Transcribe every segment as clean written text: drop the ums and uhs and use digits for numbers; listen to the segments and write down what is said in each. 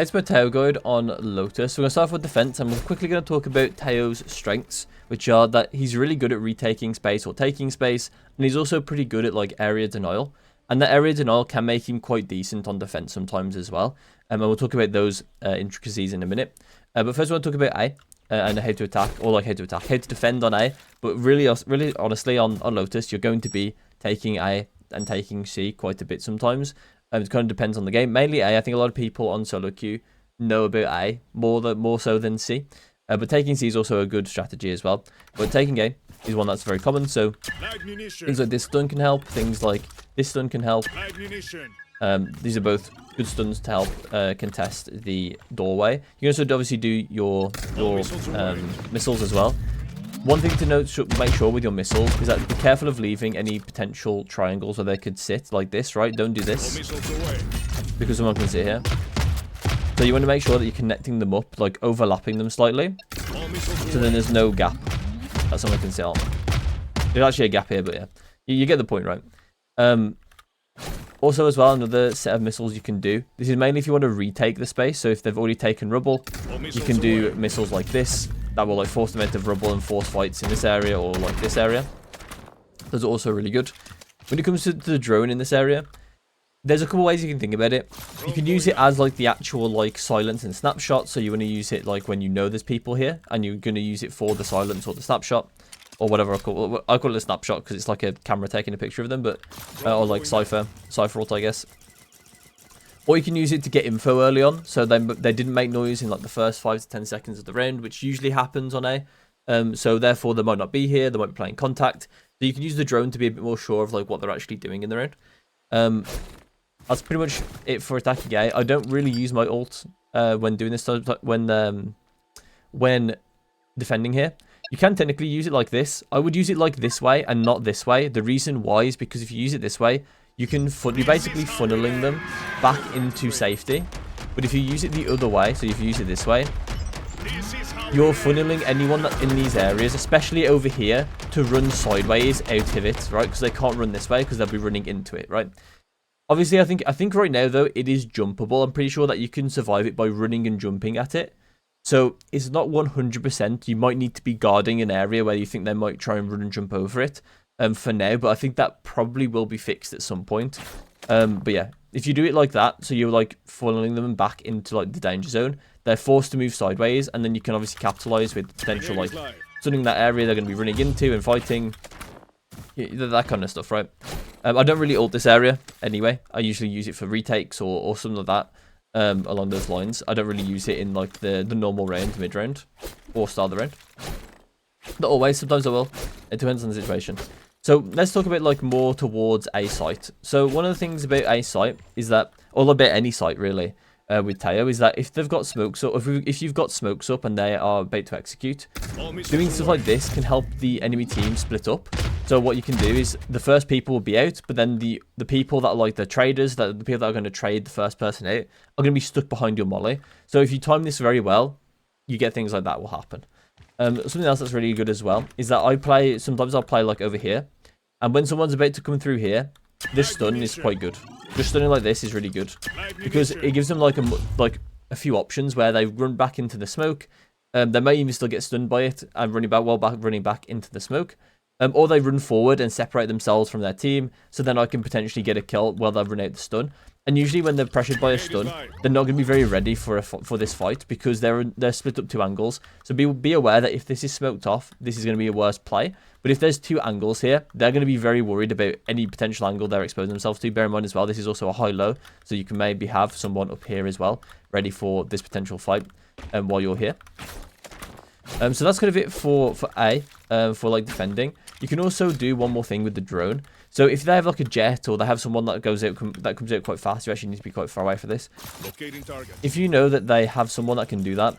It's my Tejo guide on Lotus. So we're going to start off with defense, and we're quickly going to talk about Tejo's strengths, which are that he's really good at retaking space or taking space, and he's also pretty good at like area denial. And that area denial can make him quite decent on defense sometimes as well. And we'll talk about those intricacies in a minute. But first, I want to talk about A and how to attack, or like how to defend on A. But really honestly, on Lotus, you're going to be taking A and taking C quite a bit sometimes. It kind of depends on the game. Mainly A. I think a lot of people on solo queue know about A more so than C. But taking C is also a good strategy as well. But taking A is one that's very common. So things like this stun can help. Things like this stun can help. These are both good stuns to help contest the doorway. You can also obviously do your missiles as well. One thing to note, make sure with your missiles, is that be careful of leaving any potential triangles where they could sit like this, right? Don't do this, because someone can sit here. So you want to make sure that you're connecting them up, like overlapping them slightly, so then there's no gap that someone can sit on. There's actually a gap here, but yeah, you get the point, right? Also as well, another set of missiles you can do. This is mainly if you want to retake the space. So if they've already taken rubble, you can do missiles like this that will like force them out of rubble and force fights in this area or like this area. Those are also really good. When it comes to the drone in this area, there's a couple ways you can think about it. You can use it as like the actual like silence and snapshot. So you want to use it like when you know there's people here, and you're going to use it for the silence or the snapshot, or whatever I call it a snapshot because it's like a camera taking a picture of them, but or like cipher ult, I guess. Or you can use it to get info early on, so they didn't make noise in like the first 5 to 10 seconds of the round, which usually happens on A. So therefore they might not be here, they might be playing contact. So you can use the drone to be a bit more sure of like what they're actually doing in the round. That's pretty much it for attacking A. I don't really use my ult when doing this, when defending here. You can technically use it like this. I would use it like this way and not this way. The reason why is because if you use it this way, you're basically funneling them back into safety. But if you use it the other way, so if you use it this way, you're funneling anyone that in these areas, especially over here, to run sideways out of it, right? Because they can't run this way because they'll be running into it, right? Obviously, I think right now though it is jumpable. I'm pretty sure that you can survive it by running and jumping at it. So it's not 100%. You might need to be guarding an area where you think they might try and run and jump over it for now. But I think that probably will be fixed at some point. But yeah, if you do it like that, so you're like funneling them back into like the danger zone, they're forced to move sideways. And then you can obviously capitalize with potential like stunning that area they're going to be running into and fighting. That kind of stuff, right? I don't really ult this area anyway. I usually use it for retakes or something like that. Along those lines. I don't really use it in like the normal round, mid round, or start of the round. Not always, sometimes I will. It depends on the situation. So let's talk about like more towards A site. So one of the things about A site is that, or about any site really, with Tejo, is that if they've got smokes up, if you've got smokes up and they are about to execute, doing stuff like this can help the enemy team split up. So what you can do is the first people will be out, but then the people that are like the traders, the people that are going to trade the first person out, are going to be stuck behind your molly. So if you time this very well, you get things like that will happen. Something else that's really good as well is that sometimes I'll play like over here, and when someone's about to come through here, this stun is quite good. Just stunning like this is really good because it gives them like a few options where they run back into the smoke. They may even still get stunned by it and running back into the smoke. Or they run forward and separate themselves from their team, so then I can potentially get a kill while they run out the stun. And usually when they're pressured by a stun, they're not going to be very ready for this fight because they're split up 2 angles. So be aware that if this is smoked off, this is going to be a worse play. But if there's 2 angles here, they're going to be very worried about any potential angle they're exposing themselves to. Bear in mind as well, this is also a high-low, so you can maybe have someone up here as well, ready for this potential fight while you're here. So that's kind of it for A, for like defending. You can also do one more thing with the drone. So if they have like a jet or they have someone that comes out quite fast, you actually need to be quite far away for this. If you know that they have someone that can do that,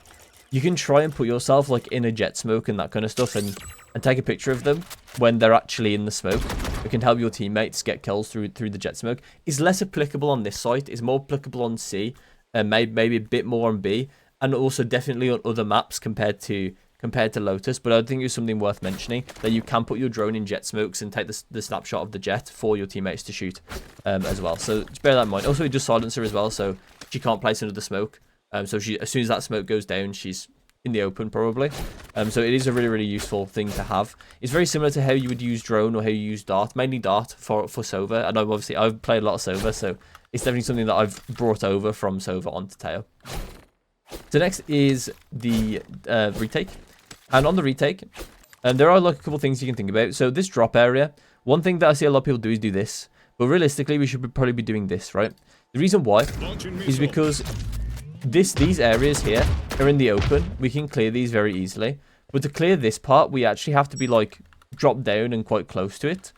you can try and put yourself like in a jet smoke and that kind of stuff and take a picture of them when they're actually in the smoke. It can help your teammates get kills through the jet smoke. It's less applicable on this site. It's more applicable on C and maybe a bit more on B, and also definitely on other maps compared to Lotus. But I think it's something worth mentioning that you can put your drone in jet smokes and take the snapshot of the jet for your teammates to shoot as well. So just bear that in mind. Also, it does silencer as well, so if you can't place another smoke So as soon as that smoke goes down, she's in the open probably. So it is a really, really useful thing to have. It's very similar to how you would use drone or how you use dart, mainly dart for Sova. And I've played a lot of Sova, so it's definitely something that I've brought over from Sova onto Tejo. So next is the retake. And on the retake, there are like a couple things you can think about. So this drop area, one thing that I see a lot of people do is do this. But realistically, we should probably be doing this, right? The reason why is because these areas here are in the open. We can clear these very easily. But to clear this part, we actually have to be like drop down and quite close to it.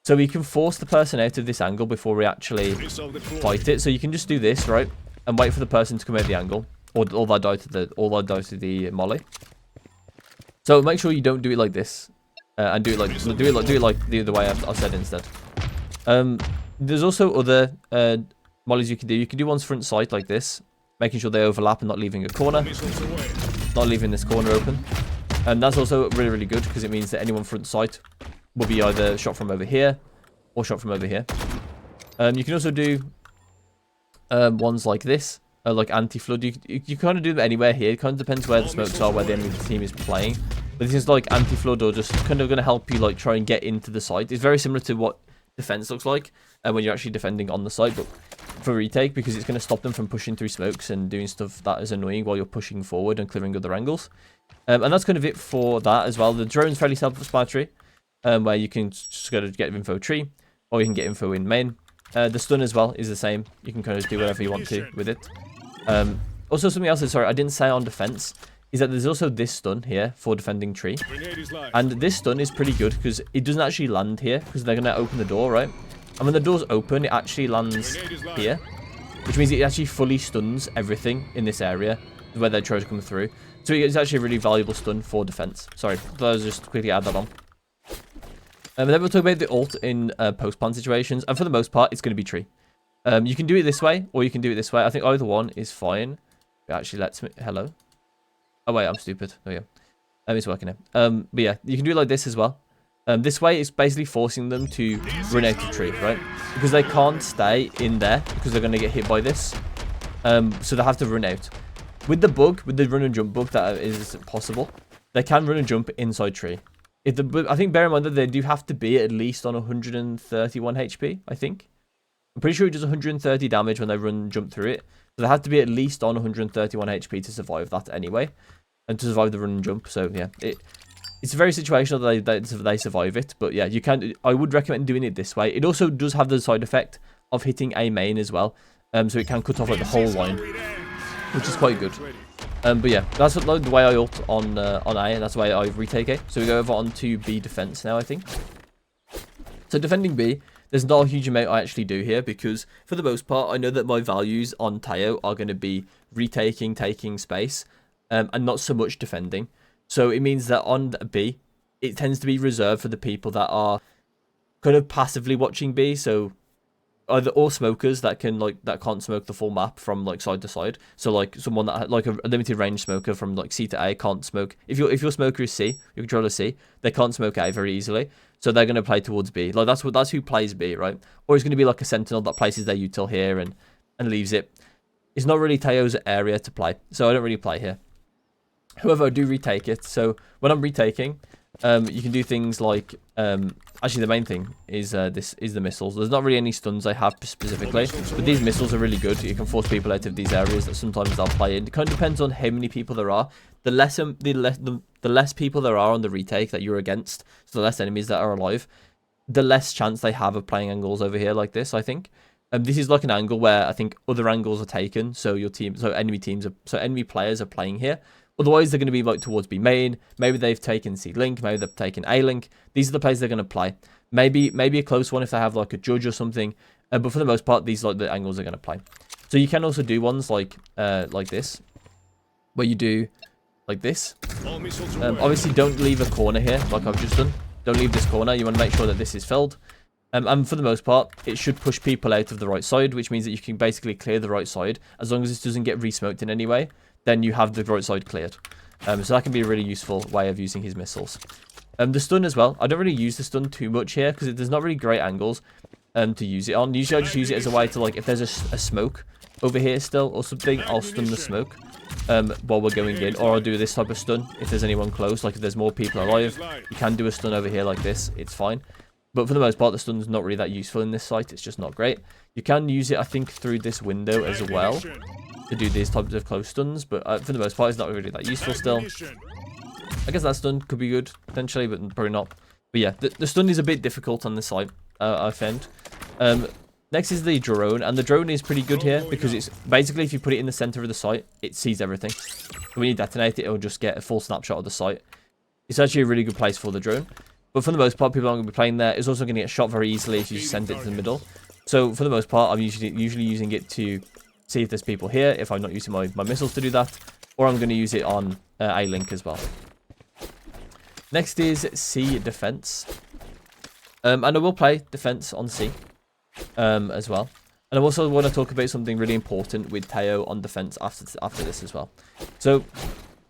So we can force the person out of this angle before we actually fight it. So you can just do this, right? And wait for the person to come out of the angle. Or they'll die to the molly. So make sure you don't do it like this. And do it like the other way I've said instead. There's also other mollies you can do. You can do ones front sight like this, making sure they overlap and not leaving a corner, not leaving this corner open. And that's also really, really good because it means that anyone front sight will be either shot from over here or shot from over here. You can also do ones like this, like anti-flood. You kind of do them anywhere here. It kind of depends where the smokes are, where the enemy team is playing. But this is like anti-flood or just kind of going to help you like try and get into the site. It's very similar to what defense looks like when you're actually defending on the site, but for retake, because it's going to stop them from pushing through smokes and doing stuff that is annoying while you're pushing forward and clearing other angles. And that's kind of it for that as well. The drone's fairly self-explanatory, where you can just go to get info tree, or you can get info in main. The stun as well is the same. You can kind of do whatever you want to with it. Also, something else, sorry, I didn't say on defense, is that there's also this stun here for defending tree. And this stun is pretty good because it doesn't actually land here because they're going to open the door, right? And when the door's open, it actually lands here, which means it actually fully stuns everything in this area where they're trying to come through. So it's actually a really valuable stun for defense. Sorry, I'll just quickly add that on. And then we'll talk about the ult in post-plant situations. And for the most part, it's going to be tree. You can do it this way, or you can do it this way. I think either one is fine. It actually lets me... Hello? Oh, wait, I'm stupid. Oh, yeah. It's working now. But yeah, you can do it like this as well. This way, it's basically forcing them to run out of tree, right? Because they can't stay in there, because they're going to get hit by this. So they have to run out. With the bug, with the run and jump bug that is possible, they can run and jump inside tree. I think bear in mind that they do have to be at least on 131 HP, I think. I'm pretty sure it does 130 damage when they run and jump through it. So they have to be at least on 131 HP to survive that anyway. And to survive the run and jump. So yeah, it's very situational that they survive it. But yeah, I would recommend doing it this way. It also does have the side effect of hitting a main as well. So it can cut off like the whole line, which is quite good. But yeah, that's the way I ult on A, and that's the way I retake A. So we go over on to B defense now, I think. So defending B, there's not a huge amount I actually do here because for the most part, I know that my values on Tejo are going to be retaking, taking space, and not so much defending. So it means that on B, it tends to be reserved for the people that are kind of passively watching B. So either or smokers that can't smoke the full map from like side to side. So like someone that like a limited range smoker from like C to A can't smoke. If your smoker is C, your controller C, they can't smoke A very easily. So they're going to play towards B. Like that's who plays B, right? Or it's going to be like a sentinel that places their util here and leaves it. It's not really Tejo's area to play, so I don't really play here. However, I do retake it. So when I'm retaking, you can do things like actually the main thing is the missiles. There's not really any stuns I have specifically, but these missiles are really good. You can force people out of these areas that sometimes they'll play in. It kind of depends on how many people there are. The less people there are on the retake that you're against, so the less enemies that are alive, the less chance they have of playing angles over here like this, I think. This is like an angle where I think other angles are taken, so enemy players are playing here. Otherwise, they're going to be like towards B main. Maybe they've taken C link. Maybe they've taken A link. These are the places they're going to play. Maybe a close one if they have like a judge or something. But for the most part, these are like the angles they're going to play. So you can also do ones like this, where you do like this. Obviously, don't leave a corner here like I've just done. Don't leave this corner. You want to make sure that this is filled. And for the most part, it should push people out of the right side, which means that you can basically clear the right side as long as this doesn't get re-smoked in any way. Then you have the right side cleared. So that can be a really useful way of using his missiles. The stun as well. I don't really use the stun too much here because there's not really great angles to use it on. Usually I just use it as a way to, like, if there's a smoke over here still or something, I'll stun the smoke while we're going in, or I'll do this type of stun if there's anyone close. Like if there's more people alive, you can do a stun over here like this. It's fine. But for the most part, the stun's not really that useful in this site. It's just not great. You can use it, I think, through this window as well to do these types of close stuns. But for the most part, it's not really that useful still. I guess that stun could be good, potentially, but probably not. But yeah, the stun is a bit difficult on this site, I found. Next is the drone, and the drone is pretty good here because it's basically, if you put it in the center of the site, it sees everything. When you detonate it, it'll just get a full snapshot of the site. It's actually a really good place for the drone. But for the most part, people aren't going to be playing there. It's also going to get shot very easily if you send it to the middle. So for the most part, I'm usually using it to see if there's people here, if I'm not using my missiles to do that. Or I'm going to use it on A-Link as well. Next is C defense. And I will play defense on C as well. And I also want to talk about something really important with Tejo on defense after this as well. So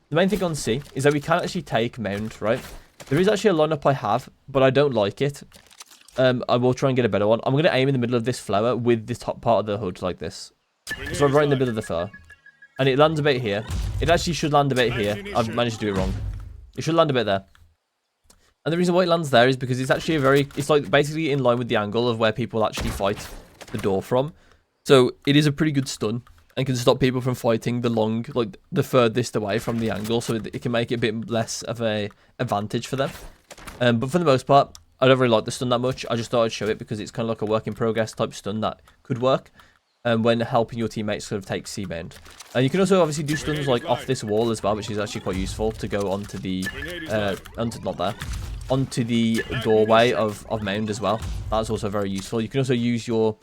the main thing on C is that we can actually take Mound, right? There is actually a lineup I have, but I don't like it. I will try and get a better one. I'm going to aim in the middle of this flower with the top part of the hood like this. So I'm right in the middle of the flower. And it lands a bit here. It actually should land a bit here. I've managed to do it wrong. It should land a bit there. And the reason why it lands there is because it's actually it's like basically in line with the angle of where people actually fight the door from. So it is a pretty good stun and can stop people from fighting the furthest away from the angle. So it can make it a bit less of a advantage for them. But for the most part, I don't really like the stun that much. I just thought I'd show it because it's kind of like a work in progress type stun that could work when helping your teammates sort of take C-bound. And you can also obviously do stuns like off this wall as well, which is actually quite useful to go onto the onto the doorway of Mound as well. That's also very useful. You can also use your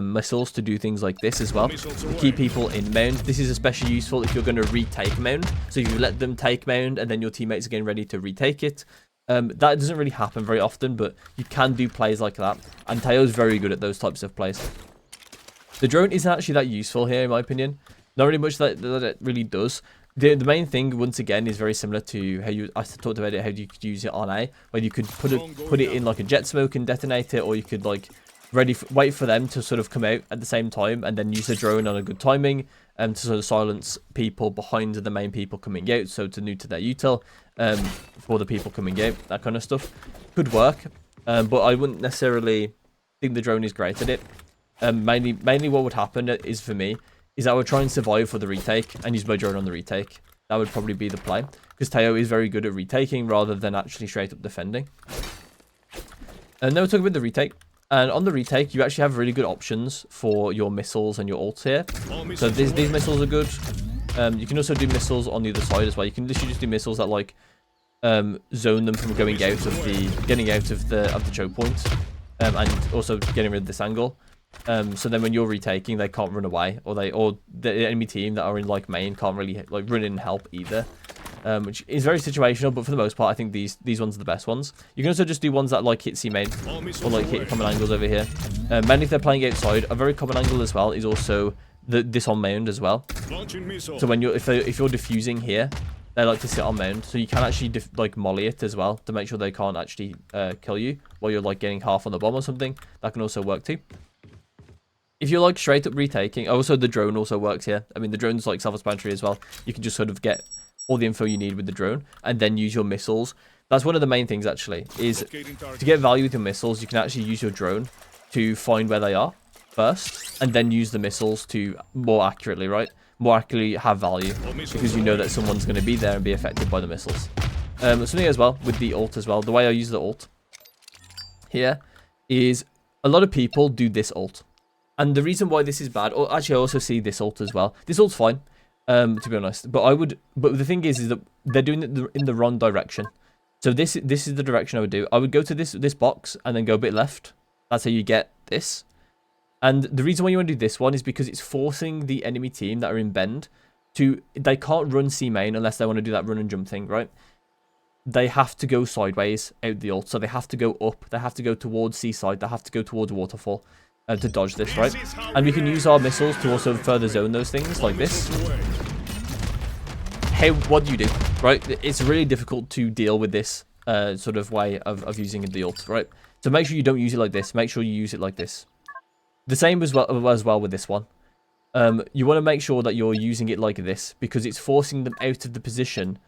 missiles to do things like this as well to keep people in Mound. This is especially useful if you're going to retake Mound. So if you let them take Mound and then your teammates are getting ready to retake it. That doesn't really happen very often, but you can do plays like that. And Tejo's very good at those types of plays. The drone isn't actually that useful here, in my opinion. Not really much that it really does. The main thing, once again, is very similar to how I talked about it, how you could use it on A, where you could put it in like a jet smoke and detonate it, or you could like wait for them to sort of come out at the same time and then use the drone on a good timing to sort of silence people behind the main people coming out, so to neuter their util for the people coming out, that kind of stuff. Could work, but I wouldn't necessarily think the drone is great at it. Mainly what would happen is, for me, is I would try and survive for the retake and use my drone on the retake. That would probably be the play, because Tejo is very good at retaking rather than actually straight up defending. And now we're talking about the retake. And on the retake, you actually have really good options for your missiles and your ults here. So these missiles are good. You can also do missiles on the other side as well. You can literally just do missiles that like zone them from getting out of the choke point, and also getting rid of this angle. So then when you're retaking, they can't run away, or the enemy team that are in like main can't really like run in and help either, which is very situational. But for the most part, I think these ones are the best ones. You can also just do ones that like hit C main or like hit common angles over here. Mainly if they're playing outside, a very common angle as well is also this on Mound as well. So when if you're defusing here, they like to sit on Mound, so you can actually like molly it as well to make sure they can't actually kill you while you're like getting half on the bomb or something. That can also work too. If you're like straight up retaking, also the drone also works here. I mean, the drone's like self-explanatory as well. You can just sort of get all the info you need with the drone and then use your missiles. That's one of the main things actually, is to get value with your missiles, you can actually use your drone to find where they are first and then use the missiles to more accurately have value, because you know that someone's going to be there and be affected by the missiles. Something as well with the ult as well. The way I use the ult here is a lot of people do this ult. And the reason why this is bad, or actually I also see this ult as well. This ult's fine, to be honest. But the thing is that they're doing it in the wrong direction. So this is the direction I would do. I would go to this box and then go a bit left. That's how you get this. And the reason why you want to do this one is because it's forcing the enemy team that are in bend they can't run C main unless they want to do that run and jump thing, right? They have to go sideways out the ult. So they have to go up. They have to go towards C side. They have to go towards waterfall. To dodge this, right? And we can use our missiles to also further zone those things like this. Hey, what do you do, right? It's really difficult to deal with this sort of way of using the ult, right? So make sure you don't use it like this. Make sure you use it like this. The same as well with this one. you want to make sure that you're using it like this, because it's forcing them out of the position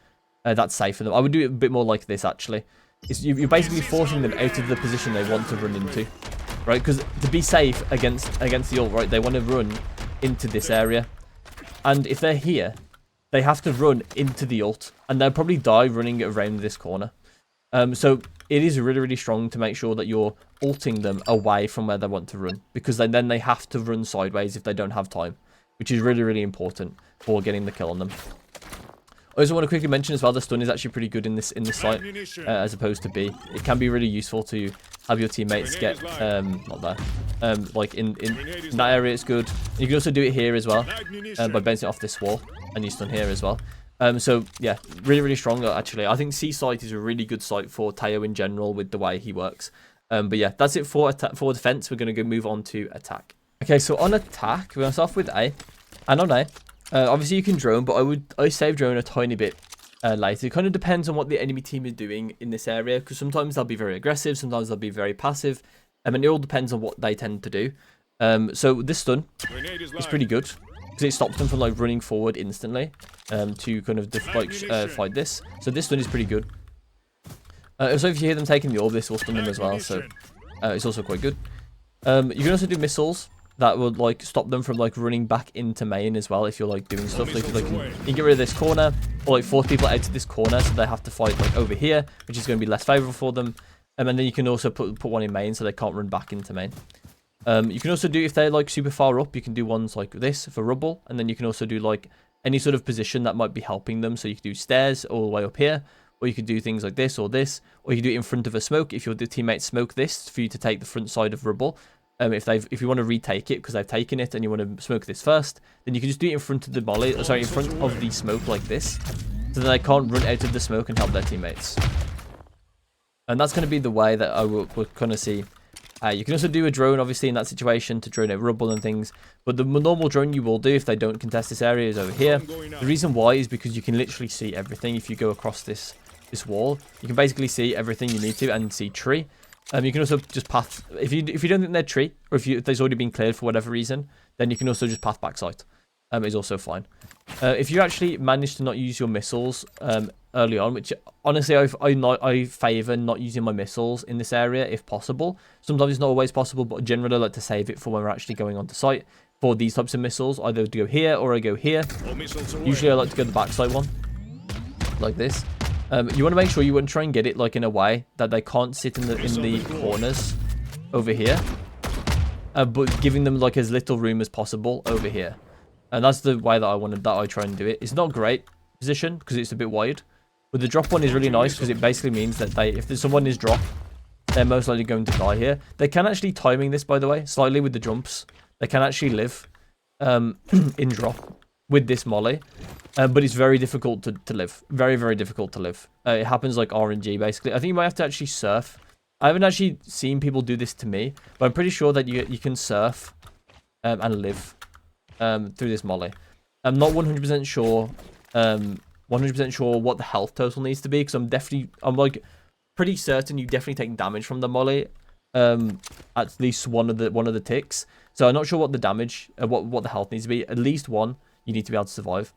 that's safe for them. I would do it a bit more like this, actually. You're basically forcing them out of the position they want to run into, right? Because to be safe against the ult, right, they want to run into this area. And if they're here, they have to run into the ult, and they'll probably die running around this corner. So it is really, really strong to make sure that you're ulting them away from where they want to run, because then they have to run sideways if they don't have time, which is really, really important for getting the kill on them. I also want to quickly mention as well, the stun is actually pretty good in this site, as opposed to B. It can be really useful to have your teammates get, not there, like in that area it's good. You can also do it here as well, by bouncing off this wall, and you stun here as well. So yeah, really, really strong actually. I think C site is a really good site for Tejo in general with the way he works. But yeah, that's it for defense. We're going to move on to attack. Okay, so on attack, we're going to start off with A. And on A, obviously you can drone, but I save drone a tiny bit later. It kind of depends on what the enemy team is doing in this area, because sometimes they'll be very aggressive, sometimes they'll be very passive, and it all depends on what they tend to do. So this stun is pretty good, because it stops them from like running forward instantly to kind of fight this. So this stun is pretty good. Also, if you hear them taking the orb, this will stun them as well, so it's also quite good. You can also do missiles that would like stop them from like running back into main as well if you're like doing stuff like you can get rid of this corner, or like force people out to this corner so they have to fight like over here, which is going to be less favorable for them. And then you can also put one in main so they can't run back into main. You can also do, if they're like super far up, you can do ones like this for rubble, and then you can also do like any sort of position that might be helping them. So you can do stairs all the way up here, or you could do things like this, or you can do it in front of a smoke if your teammates smoke this for you to take the front side of rubble. If you want to retake it because they've taken it and you want to smoke this first, then you can just do it in front of the molly, sorry, in front of the smoke like this, so that they can't run out of the smoke and help their teammates. And that's going to be the way that I will kind of see. You can also do a drone, obviously, in that situation to drone out rubble and things. But the normal drone you will do if they don't contest this area is over here. The reason why is because you can literally see everything if you go across this wall. You can basically see everything you need to and see tree. You can also just path, if you don't think they're tree, or if there's already been cleared for whatever reason, then you can also just path back site. Is also fine. If you actually manage to not use your missiles early on, which honestly I favour not using my missiles in this area if possible. Sometimes it's not always possible, but generally I like to save it for when we're actually going onto site for these types of missiles. Either to go here or I go here. Usually I like to go the backside one, like this. You want to make sure you want to try and get it like in a way that they can't sit in the corners over here, but giving them like as little room as possible over here. And that's the way that I try and do it. It's not great position because it's a bit wide, but the drop one is really nice because it basically means that if someone is dropped, they're most likely going to die here. They can actually timing this, by the way, slightly with the jumps. They can actually live in drop with this molly. But it's very difficult to live. Very, very difficult to live. It happens like RNG, basically. I think you might have to actually surf. I haven't actually seen people do this to me, but I'm pretty sure that you can surf and live through this molly. I'm not 100% sure. 100% sure what the health total needs to be, because I'm like pretty certain you definitely take damage from the molly. At least one of the ticks. So I'm not sure what the damage, what the health needs to be. At least one, you need to be able to survive.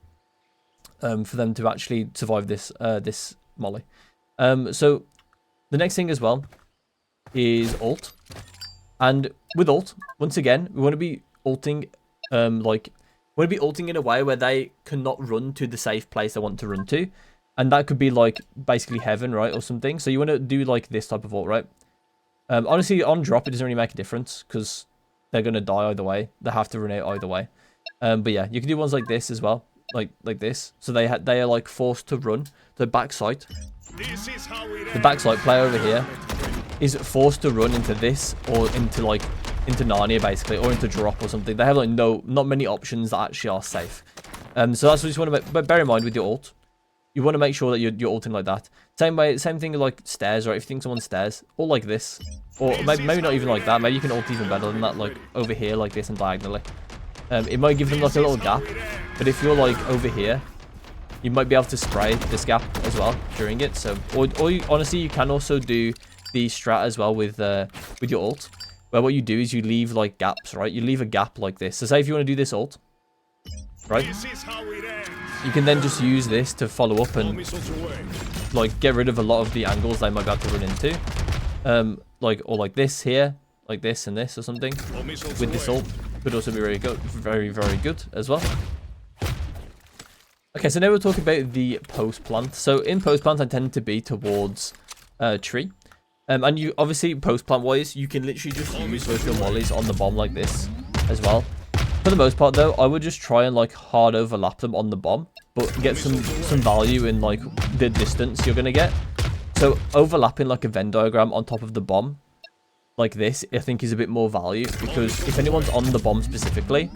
For them to actually survive this molly. So the next thing as well is ult, and with ult, once again, we want to be ulting in a way where they cannot run to the safe place they want to run to, and that could be like basically heaven, right, or something. So you want to do like this type of ult, right? Honestly, on drop it doesn't really make a difference because they're gonna die either way. They have to run out either way. But yeah, you can do ones like this as well. Like this, so they are like forced to run the backside. The backside player over here is forced to run into this, or into Narnia basically, or into drop or something. They have like not many options that actually are safe. So that's what you just want to make. But bear in mind with your ult, you want to make sure that you're ulting like that. Same thing like stairs, right? If you think someone's stairs, or like this, or maybe not even like that. Maybe you can ult even better than that, like over here like this and diagonally. It might give them like a little gap, but if you're like over here, you might be able to spray this gap as well during it. So, or honestly, you can also do the strat as well with your ult, where what you do is you leave like gaps, right? You leave a gap like this. So say if you want to do this ult, right? You can then just use this to follow up and like get rid of a lot of the angles they might be able to run into. Like this here, like this and this or something. With this ult could also be very good, very good as well. Okay, so now we're talking about the post plant. So in post plant, I tend to be towards tree. And you obviously post plant wise, you can literally just use both your mollies on the bomb like this as well. For the most part though, I would just try and like hard overlap them on the bomb, but get some value in like the distance you're gonna get. So overlapping like a Venn diagram on top of the bomb like this, I think is a bit more value, because if anyone's on the bomb specifically,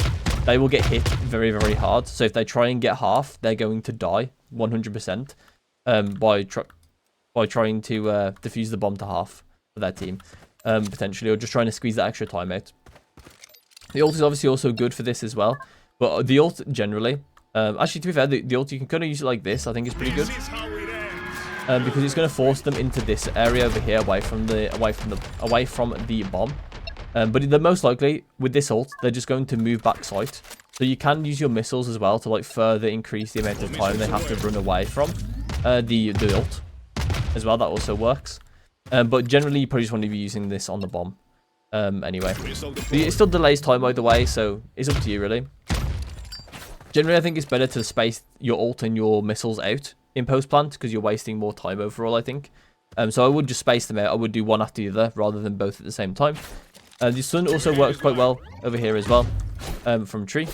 they will get hit very hard. So if they try and get half, they're going to die 100% by trying to defuse the bomb to half for their team, potentially, or just trying to squeeze that extra time out. The ult is obviously also good for this as well, but the ult generally, actually to be fair, the ult you can kind of use it like this. I think is pretty good, because it's going to force them into this area over here, away from the bomb. But they're most likely with this ult, they're just going to move back site. So you can use your missiles as well to like further increase the amount of time they have to run away from the ult as well. That also works. But generally, you probably just want to be using this on the bomb. Anyway, but it still delays time either way, so it's up to you really. Generally, I think it's better to space your ult and your missiles out in post plant, because you're wasting more time overall, I think. So I would just space them out. I would do one after the other rather than both at the same time. The stun also works quite well over here as well, from tree.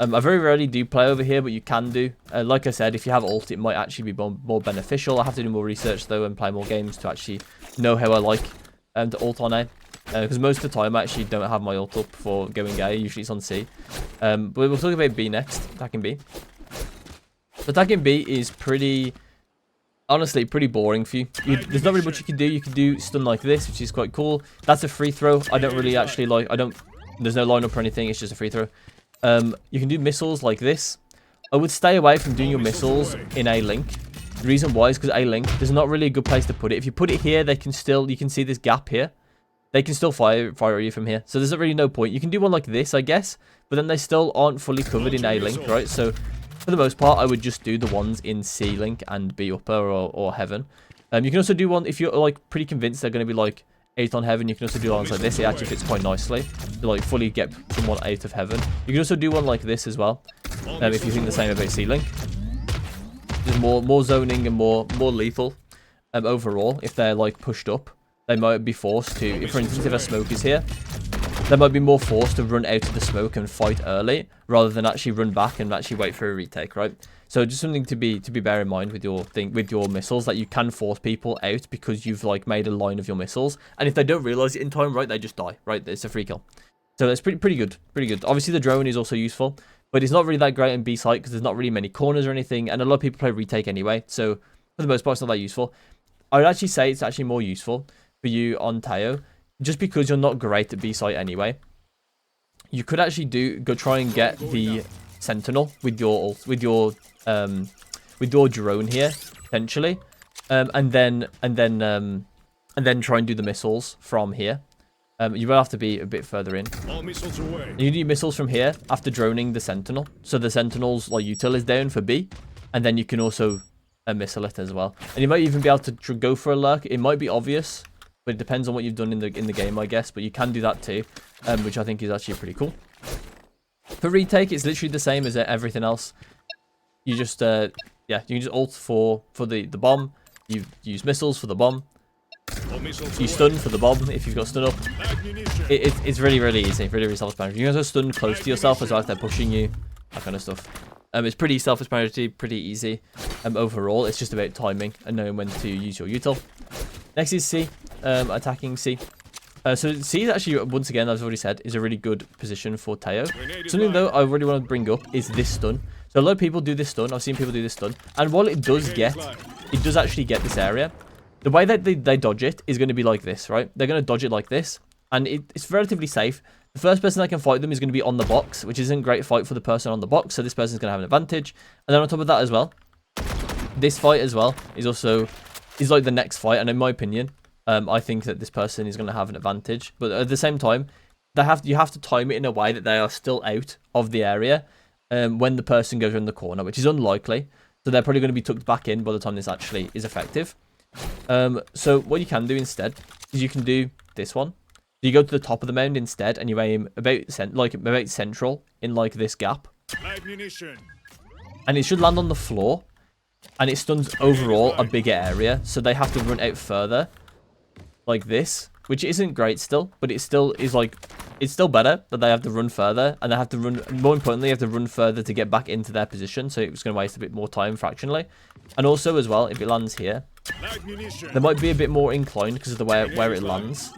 I very rarely do play over here, but you can do. Like I said, if you have ult, it might actually be more beneficial. I have to do more research though and play more games to actually know how I like to ult on A. Because most of the time I actually don't have my ult up before going A. Usually it's on C. But we'll talk about B next. Attacking B. So attacking B is honestly pretty boring for you. There's not really much you can do. You can do stun like this, which is quite cool. That's a free throw. I don't really actually like. There's no lineup or anything. It's just a free throw. You can do missiles like this. I would stay away from doing your missiles in A link. The reason why is because A link, there's not really a good place to put it. If you put it here, you can see this gap here. They can still fire you from here. So there's really no point. You can do one like this, I guess, but then they still aren't fully covered in A link, right? So for the most part, I would just do the ones in C link and B upper or heaven. You can also do one if you're like pretty convinced they're going to be like 8 on heaven. You can also do ones like this. It actually fits quite nicely to like fully get someone 8 of heaven. You can also do one like this as well, if you think the same about C link. There's more zoning and more lethal overall. If they're like pushed up, they might be forced to, for instance, if a smoke is here, they might be more forced to run out of the smoke and fight early rather than actually run back and actually wait for a retake, right? So just something to bear in mind with your missiles, that you can force people out because you've like made a line of your missiles, and if they don't realize it in time, right, they just die, right? It's a free kill. So that's pretty good. Obviously the drone is also useful, but it's not really that great in B site because there's not really many corners or anything, and a lot of people play retake anyway, so for the most part it's not that useful. I would actually say it's actually more useful for you on Tejo, just because you're not great at B site anyway. You could actually go try and get the sentinel with your drone here potentially, and then try and do the missiles from here. You will have to be a bit further in. You do missiles from here after droning the sentinel, so the sentinel's like util is down for B, and then you can also missile it as well. And you might even be able to go for a lurk. It might be obvious, but it depends on what you've done in the game, I guess. But you can do that too, which I think is actually pretty cool. For retake, it's literally the same as everything else. You just yeah, you can just ult for the bomb. You use missiles for the bomb. You stun for the bomb if you've got stun up. It's really easy, really self-explanatory. You can also stun close to yourself as well if they're pushing you, that kind of stuff. It's pretty self-explanatory, pretty easy. Overall, it's just about timing and knowing when to use your util. Next is C, attacking C. So C is actually, once again, as I've already said, is a really good position for Tejo. Something though I really want to bring up is this stun. So a lot of people do this stun. I've seen people do this stun, and while it does actually get this area, the way that they dodge it is going to be like this, right? They're going to dodge it like this, and it's relatively safe. The first person that can fight them is going to be on the box, which isn't a great fight for the person on the box, so this person's going to have an advantage. And then on top of that as well, this fight as well is like the next fight, and in my opinion, I think that this person is going to have an advantage. But at the same time, you have to time it in a way that they are still out of the area, when the person goes around the corner, which is unlikely. So they're probably going to be tucked back in by the time this actually is effective. So what you can do instead is you can do this one. You go to the top of the mound instead, and you aim about central in like this gap, and it should land on the floor, and it stuns overall a bigger area. So they have to run out further, like this, which isn't great still, but it still is like it's still better that they have to run further, and they have to run. More importantly, they have to run further to get back into their position. So it's going to waste a bit more time fractionally, and also as well, if it lands here, they might be a bit more inclined because of the way where it lands.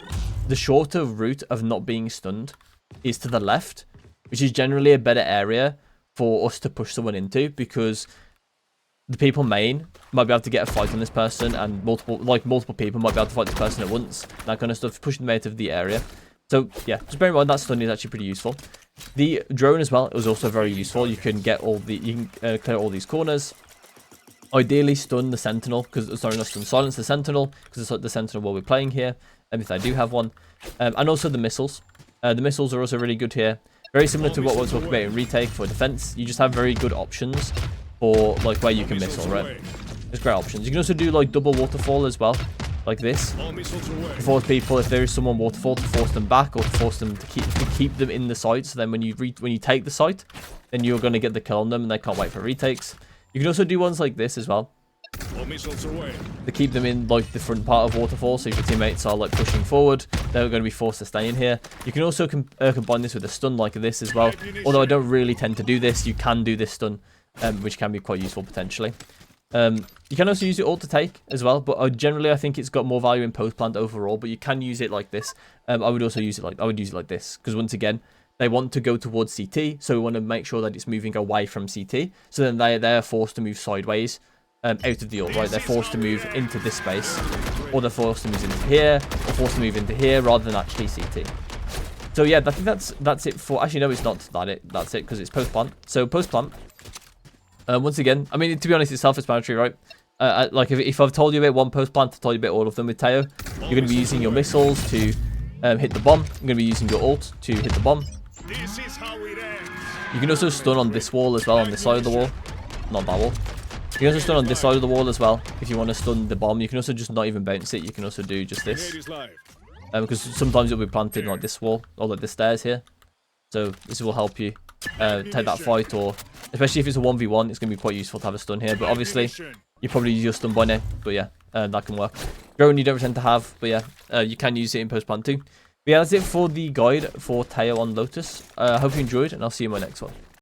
The shorter route of not being stunned is to the left, which is generally a better area for us to push someone into, because the people main might be able to get a fight on this person, and multiple people might be able to fight this person at once. That kind of stuff, pushing them out of the area. So yeah, just bear in mind that stun is actually pretty useful. The drone as well is also very useful. You can get clear all these corners. Ideally stun the sentinel, silence the sentinel, because the sentinel will be playing here, if I do have one. And also the missiles. The missiles are also really good here. Very similar to what we're talking about in retake for defense. You just have very good options for like where you can missile, right? There's great options. You can also do like double waterfall as well, like this. To force people, if there is someone waterfall, to force them back, or to force them to keep them in the site. So then when you take the site, then you're going to get the kill on them, and they can't wait for retakes. You can also do ones like this as well, to keep them in like the front part of waterfall. So if your teammates are like pushing forward, they're going to be forced to stay in here. You can also combine this with a stun like this as well. Although I don't really tend to do this, you can do this stun, which can be quite useful potentially. You can also use it all to take as well, but generally I think it's got more value in post plant overall. But you can use it like this. I would also use it like this, because once again, they want to go towards CT, so we want to make sure that it's moving away from CT. So then they are forced to move sideways out of the ult, right? They're forced to move into this space, or they're forced to move into here, or forced to move into here rather than actually CT. So yeah, I think that's it for. Actually, no, it's not that's it, because it's post plant. So post plant. Once again, I mean, to be honest, it's self-explanatory, right? Like if I've told you about one post plant, I've told you about all of them with Tejo. You're going to be using your missiles to hit the bomb. You're going to be using your ult to hit the bomb. You can also stun on this wall as well, on this side of the wall. Not that wall. You can also stun on this side of the wall as well, if you want to stun the bomb. You can also just not even bounce it. You can also do just this. Because sometimes it'll be planted like this wall, or like the stairs here. So this will help you take that fight, or especially if it's a 1v1, it's going to be quite useful to have a stun here. But obviously, you probably use your stun by now. But yeah, that can work. Drone you don't tend to have, but yeah, you can use it in post plant too. But yeah, that's it for the guide for Tejo on Lotus. I hope you enjoyed, and I'll see you in my next one.